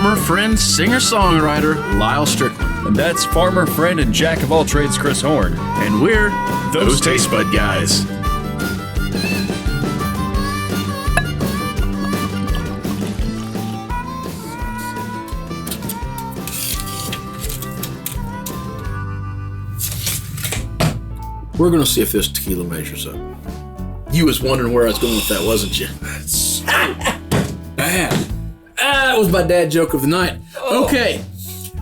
farmer, friend, singer-songwriter, Lyal Strickland. And that's farmer, friend, and jack-of-all-trades, Chris Horn. And we're those Tastebud guys. We're going to see if this tequila measures up. You was wondering where I was going with that, wasn't you? That's so bad. That was my dad joke of the night. Oh, okay,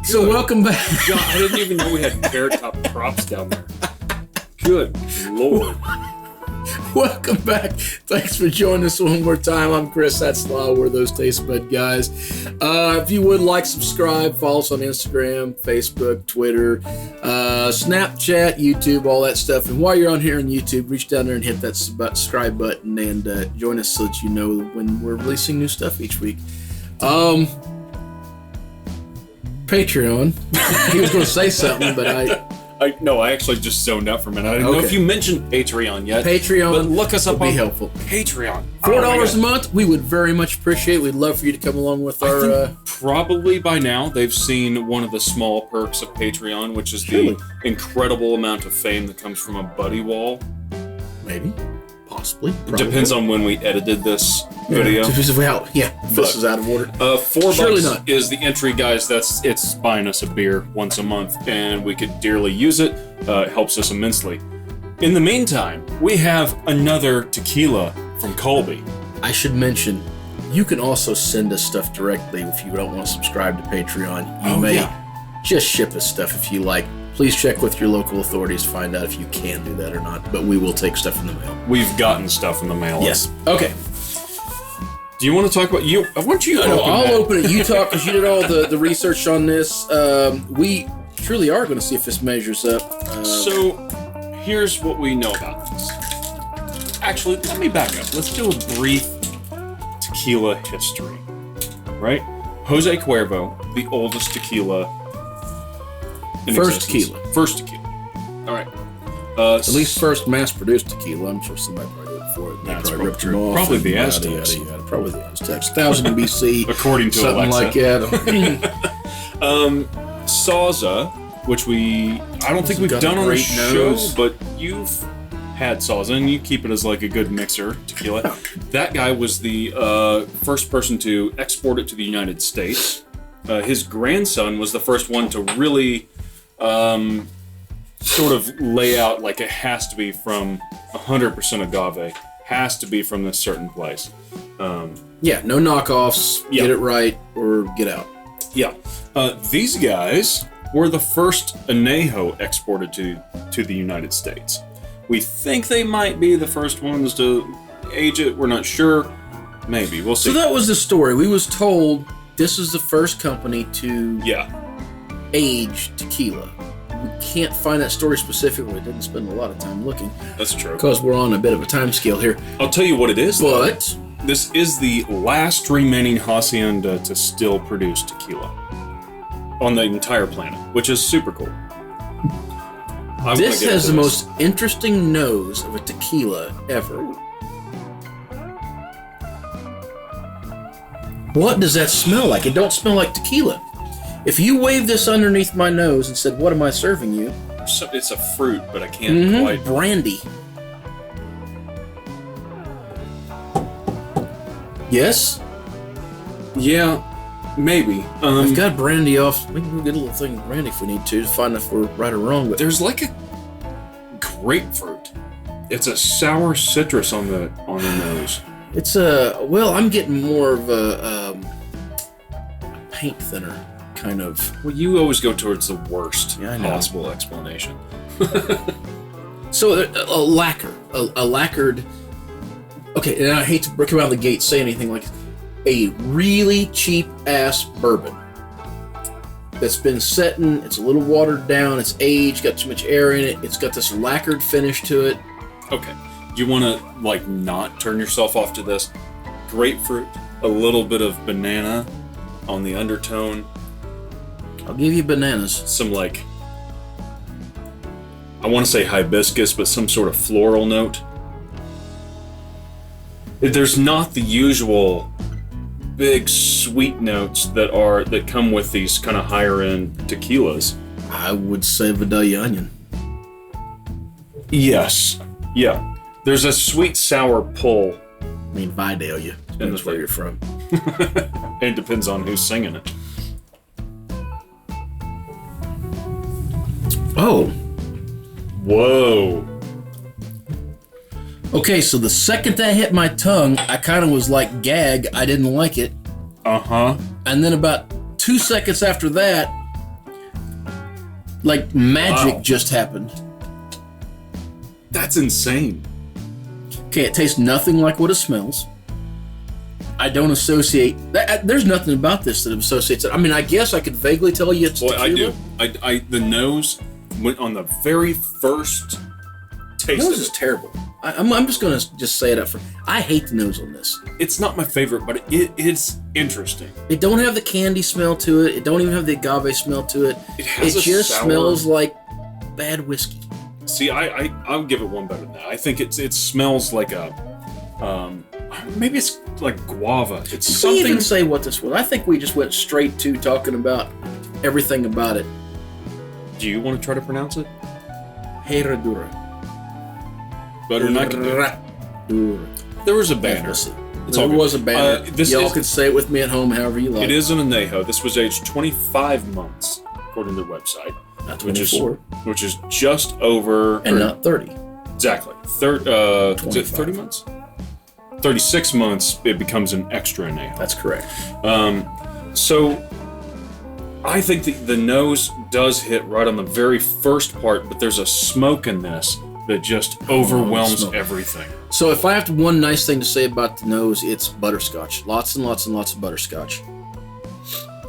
so welcome back. God, I didn't even know we had carrot top props down there. Good Lord. Welcome back. Thanks for joining us one more time. I'm Chris. That's Lyal. We're those Tastebud guys. If you would like, subscribe, follow us on Instagram, Facebook, Twitter, Snapchat, YouTube, all that stuff. And while you're on here on YouTube, reach down there and hit that subscribe button and join us so that you know when we're releasing new stuff each week. Patreon. He was going to say something, but I actually just zoned out for a minute. I didn't know if you mentioned Patreon yet. Patreon, but look us up on helpful. Patreon. $4 a month, we would very much appreciate. We'd love for you to come along with our. I think probably by now they've seen one of the small perks of Patreon, which is the incredible amount of fame that comes from a buddy wall. Maybe, possibly. It depends on when we edited this video. This is out of order. $4 is the entry, guys. It's buying us a beer once a month, and we could dearly use it. It helps us immensely. In the meantime, we have another tequila from Colby. I should mention, you can also send us stuff directly if you don't want to subscribe to Patreon. You may just ship us stuff if you like. Please check with your local authorities, find out if you can do that or not, but we will take stuff in the mail. We've gotten stuff in the mail. Yes. Okay. Do you want to talk about you? I want you to open I'll that. open it. You talk because you did all the research on this. We truly are going to see if this measures up. So, here's what we know about this. Actually, let me back up. Let's do a brief tequila history. Right? Jose Cuervo, the oldest tequila in existence. First tequila. All right. At least first mass-produced tequila. I'm sure somebody probably did it before it. That's probably ripped them off. Probably the Aztecs. Probably the Aztecs. 1000 BC. According to something Alexa. like that. Sauza, which I don't think we've done on the show, but you've had Sauza, and you keep it as like a good mixer tequila. That guy was the first person to export it to the United States. His grandson was the first one to really sort of lay out like it has to be from 100% agave, has to be from this certain place. No knockoffs, get it right, or get out. Yeah. These guys were the first Anejo exported to the United States. We think they might be the first ones to age it. We're not sure. Maybe. We'll see. So that was the story. We was told this is the first company to age tequila. We can't find that story specifically. We didn't spend a lot of time looking. That's true. Because we're on a bit of a time scale here. I'll tell you what it is, but though. This is the last remaining hacienda to still produce tequila on the entire planet, which is super cool. This has the most interesting nose of a tequila ever. What does that smell like? It don't smell like tequila. If you waved this underneath my nose and said, "What am I serving you?" So it's a fruit, but I can't quite. Brandy. Yes? Yeah, maybe. I've got brandy off. We can get a little thing of brandy if we need to find if we're right or wrong. But there's like a grapefruit. It's a sour citrus on the nose. It's I'm getting more of a paint thinner kind of. Well, you always go towards the worst possible explanation. So a lacquered. Okay, and I hate to come out of the gate say anything like a really cheap ass bourbon that's been setting. It's a little watered down. It's aged. Got too much air in it. It's got this lacquered finish to it. Okay. Do you want to not turn yourself off to this? Grapefruit, a little bit of banana on the undertone. I'll give you bananas. Some I want to say hibiscus, but some sort of floral note. There's not the usual big sweet notes that come with these kind of higher end tequilas. I would say Vidalia onion. Yes. Yeah. There's a sweet sour pull. I mean, Vidalia. Depends where you're from. It depends on who's singing it. Oh. Whoa. Okay, so the second that hit my tongue, I kind of was like gag. I didn't like it. Uh-huh. And then about 2 seconds after that, like magic just happened. That's insane. Okay, it tastes nothing like what it smells. I don't associate... There's nothing about this that associates it. I mean, I guess I could vaguely tell you it's tequila. I do. The nose went on the very first taste nose of is it. terrible. I'm just going to just say it up front. I hate the nose on this. It's not my favorite, but it's interesting. It don't have the candy smell to it. It don't even have the agave smell to it. It just smells like bad whiskey. See, I'll give it one better than that. I think it smells like a maybe it's like guava. It's something. We even say what this was. I think we just went straight to talking about everything about it. Do you want to try to pronounce it? Herradura. Better than I can do. There was a banner. There was a banner. Y'all can say it with me at home however you like. It is an anejo. This was aged 25 months, according to the website. Not 24. Which is just over... And not 30. Exactly. Is it 30 months? 36 months, it becomes an extra anejo. That's correct. So, I think the nose does hit right on the very first part, but there's a smoke in this that just overwhelms everything. So if I have one nice thing to say about the nose, it's butterscotch. Lots and lots and lots of butterscotch.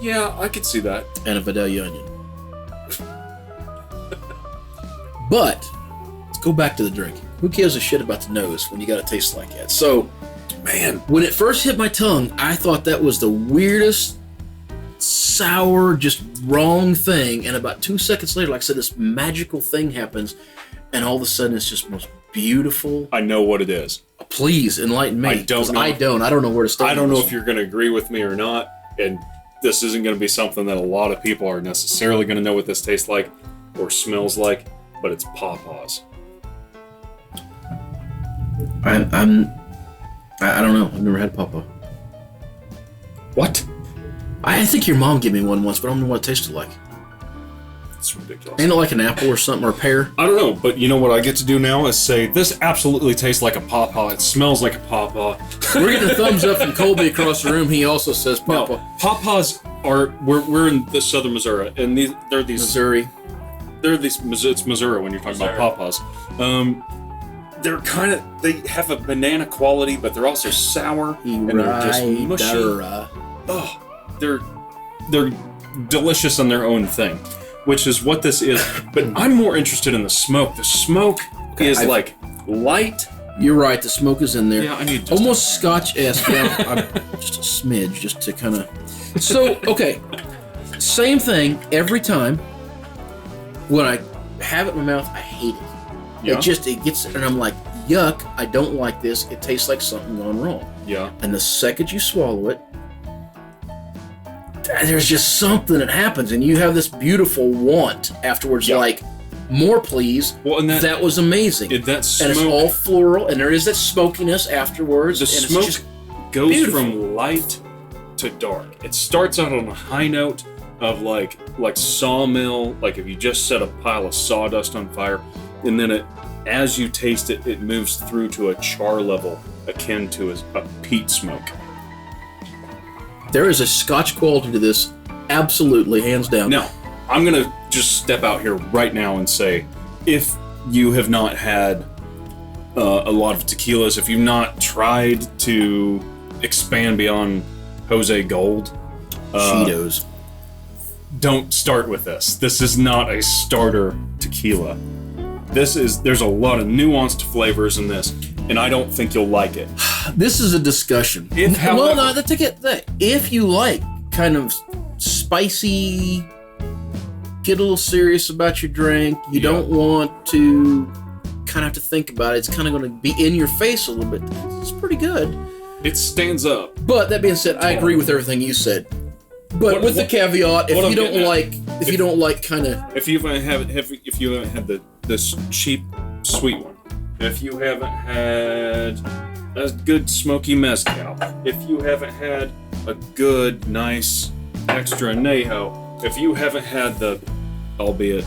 Yeah, I could see that. And a Vidalia onion. But, let's go back to the drink. Who gives a shit about the nose when you got a taste like that? So, man, when it first hit my tongue, I thought that was the weirdest, sour, just wrong thing. And about 2 seconds later, like I said, this magical thing happens. And all of a sudden, it's just most beautiful. I know what it is. Please enlighten me. I don't know. I don't know where to start. I don't know if you're going to agree with me or not. And this isn't going to be something that a lot of people are necessarily going to know what this tastes like or smells like. But it's pawpaws. I don't know. I've never had pawpaw. What? I think your mom gave me one once, but I don't know what it tasted like. It's ridiculous. Ain't it like an apple or something, or a pear? I don't know, but you know what I get to do now is say, this absolutely tastes like a pawpaw. It smells like a pawpaw. We're getting a thumbs up from Colby across the room. He also says pawpaw. No, pawpaws are, we're in the southern Missouri, and they're these... Missouri. It's Missouri when you're talking about pawpaws. They're kind of, they have a banana quality, but they're also sour, and they're just mushy. Oh, they're delicious on their own thing, which is what this is. But I'm more interested in the smoke. The smoke is like light. You're right. The smoke is in there. Yeah, I need almost Scotch-esque. Just a smidge, just to kind of. So okay, same thing every time. When I have it in my mouth, I hate it. Yeah. It gets, and I'm like, yuck, I don't like this. It tastes like something gone wrong. Yeah. And the second you swallow it, there's just something that happens, and you have this beautiful want afterwards, like, more please. Well, and that was amazing. That smoke, and it's all floral, and there is that smokiness afterwards. The and smoke it's just goes beautiful. from light to dark. It starts out on a high note of like sawmill, like if you just set a pile of sawdust on fire, and then as you taste it, it moves through to a char level akin to a peat smoke. There is a Scotch quality to this, absolutely, hands down. Now, I'm gonna just step out here right now and say, if you have not had a lot of tequilas, if you've not tried to expand beyond Jose Gold, Cheetos. Don't start with this. This is not a starter tequila. There's a lot of nuanced flavors in this, and I don't think you'll like it. This is a discussion. If you like kind of spicy, get a little serious about your drink, you don't want to kind of have to think about it, it's kind of going to be in your face a little bit, it's pretty good. It stands up. But that being said, I agree with everything you said. But with the caveat, if you don't like kind of... If you haven't had this cheap, sweet one, if you haven't had a good smoky mezcal, if you haven't had a good, nice, extra anejo, if you haven't had the, albeit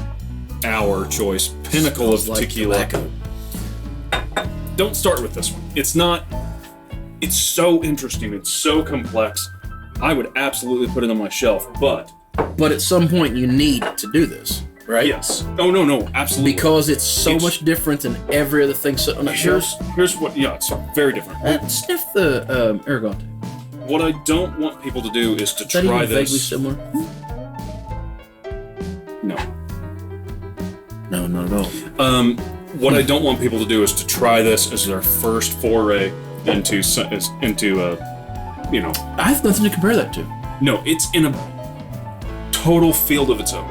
our choice, pinnacle of tequila, tobacco. Don't start with this one. It's so interesting, it's so complex. I would absolutely put it on my shelf, but at some point you need to do this, right? Yes. Oh no, absolutely. Because it's so much different than every other thing sitting on that shelf. Here's what. Yeah, it's very different. Sniff the Aragon. What I don't want people to do is to Is that try even this. vaguely similar? No, not at all. What I don't want people to do is to try this as their first foray into I have nothing to compare that to. No, it's in a total field of its own.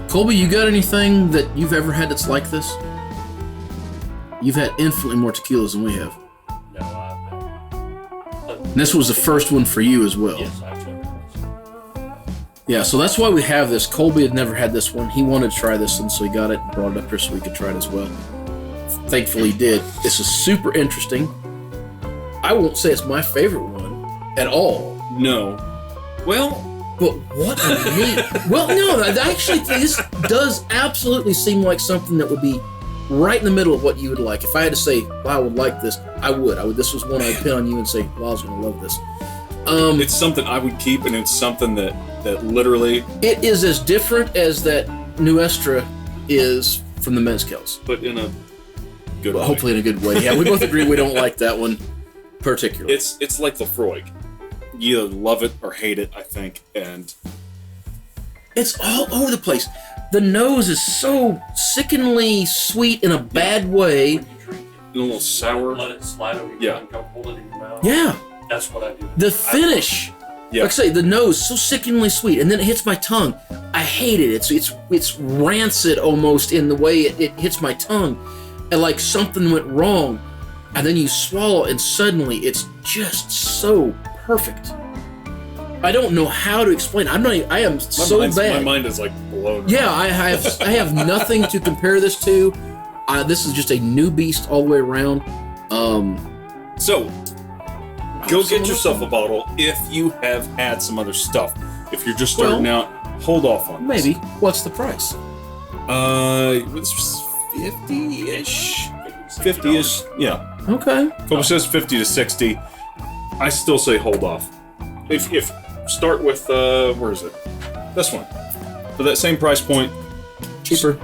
Colby, you got anything that you've ever had that's like this? You've had infinitely more tequilas than we have. No, I've never. And this was the first one for you as well. Yes, I've never. Yeah, so that's why we have this. Colby had never had this one. He wanted to try this one, so he got it and brought it up here so we could try it as well. Thankfully, he did. This is super interesting. I won't say it's my favorite one at all. No. Well, but what do you mean? Well, no, I actually think this does absolutely seem like something that would be right in the middle of what you would like. If I had to say, well, I would like this, I would. This was one I'd pin on you and say, well, I was going to love this. It's something I would keep, and it's something that literally... It is as different as that Nuestra is from the mezcals. But in a good way. Hopefully in a good way. Yeah, we both agree we don't like that one particularly. It's like Lafroig. You either love it or hate it, I think, and... It's all over the place. The nose is so sickeningly sweet in a bad way. When you drink it, A little sour. let it slide over your tongue, don't hold it in your mouth. Yeah. That's what I do. The finish. Yeah. Like I say, the nose so sickeningly sweet, and then it hits my tongue. I hate it. It's rancid almost in the way it hits my tongue, and like something went wrong, and then you swallow, and suddenly it's just so perfect. I don't know how to explain. I am so bad. My mind is like blown. Yeah, I have nothing to compare this to. This is just a new beast all the way around. So, go get yourself a bottle if you have had some other stuff. If you're just starting out, hold off on this. Maybe. What's the price? It's 50-ish. 50-ish, yeah. Okay. If it says 50 to 60, I still say hold off. If start with where is it? This one. For that same price point. Cheaper.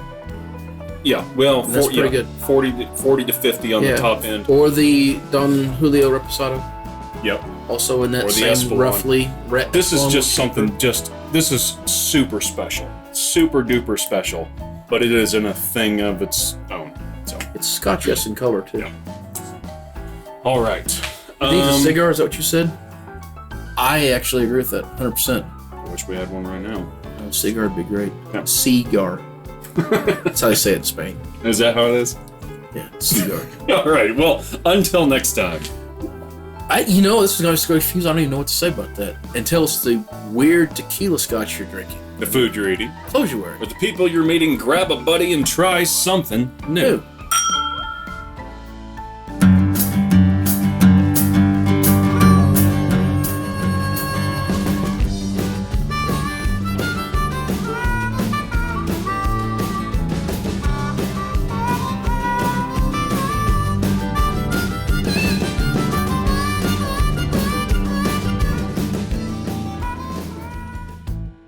Yeah, well, That's pretty good. 40 to 50 on the top end. Or the Don Julio Reposado. Yep. Also in that Or the same Espolon. roughly. This is just something this is super special. Super duper special. But it is in a thing of its own. So. It's Scotch-esque in color, too. Yeah. All right. These a cigar, is that what you said? I actually agree with that, 100%. I wish we had one right now. A cigar would be great. Yeah. Cigar. That's how they say it in Spain. Is that how it is? Yeah, cigar. All right. Well, until next time. This is going to confuse. I don't even know what to say about that. Until it's the weird tequila scotch you're drinking. The food you're eating. Clothes you're wearing. Or the people you're meeting, grab a buddy and try something new.